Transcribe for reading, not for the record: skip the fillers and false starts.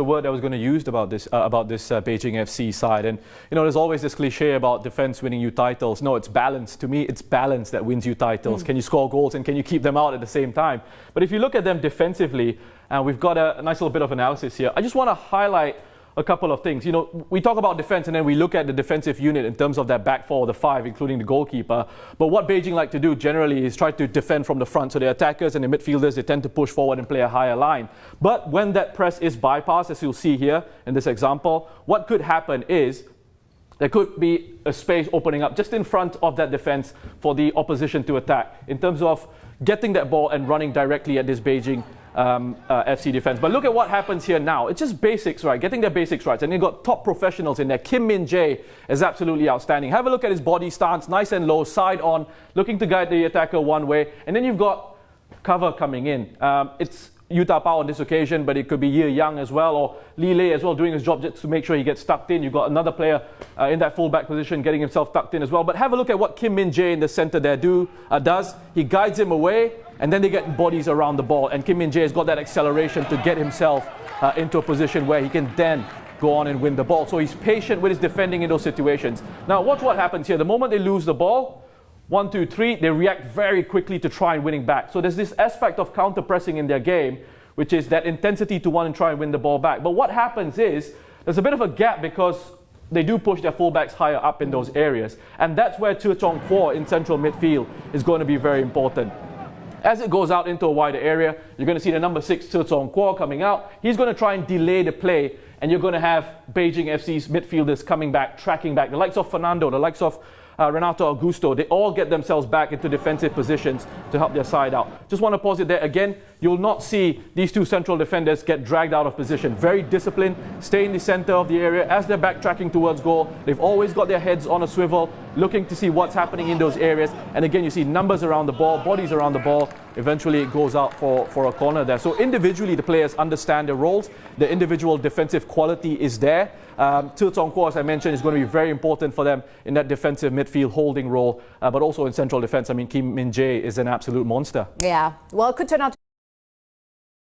The word I was going to use about this Beijing FC side, and there's always this cliche about defense winning you titles. No, it's balance. To me, it's balance that wins you titles. Can you score goals and can you keep them out at the same time? But if you look at them defensively, we've got a nice little bit of analysis here. I just want to highlight a couple of things. We talk about defense and then we look at the defensive unit in terms of their back four, the five, including the goalkeeper. But what Beijing like to do generally is try to defend from the front. So the attackers and the midfielders, they tend to push forward and play a higher line. But when that press is bypassed, as you'll see here in this example, what could happen is there could be a space opening up just in front of that defense for the opposition to attack in terms of getting that ball and running directly at this Beijing FC defense. But look at what happens here now. It's just basics, right? Getting their basics right. And you've got top professionals in there. Kim Min-jae is absolutely outstanding. Have a look at his body stance, nice and low, side on, looking to guide the attacker one way. And then you've got cover coming in. It's Yuta Pao on this occasion, but it could be Ye Yang as well, or Li Lei as well, doing his job just to make sure he gets tucked in. You've got another player in that fullback position getting himself tucked in as well. But have a look at what Kim Min-jae in the center there does. He guides him away, and then they get bodies around the ball. And Kim Min-jae has got that acceleration to get himself into a position where he can then go on and win the ball. So he's patient with his defending in those situations. Now watch what happens here. The moment they lose the ball, 1, 2, 3, they react very quickly to try and winning back. So there's this aspect of counter-pressing in their game, which is that intensity to want to try and win the ball back. But what happens is there's a bit of a gap because they do push their fullbacks higher up in those areas. And that's where Tze Chong Kwo in central midfield is going to be very important. As it goes out into a wider area, you're going to see the number 6, Tze Chong Kwo, coming out. He's going to try and delay the play, and you're going to have Beijing FC's midfielders coming back, tracking back. The likes of Fernando, the likes of Renato Augusto, they all get themselves back into defensive positions to help their side out. Just want to pause it there again. You'll not see these two central defenders get dragged out of position. Very disciplined, stay in the center of the area as they're backtracking towards goal. They've always got their heads on a swivel, looking to see what's happening in those areas. And again, you see numbers around the ball, bodies around the ball. Eventually, it goes out for a corner there. So individually, the players understand their roles. The individual defensive quality is there. Tze Chong Kwo, as I mentioned, is going to be very important for them in that defensive midfield holding role, but also in central defense. I mean, Kim Min-jae is an absolute monster. Yeah, well, it could turn out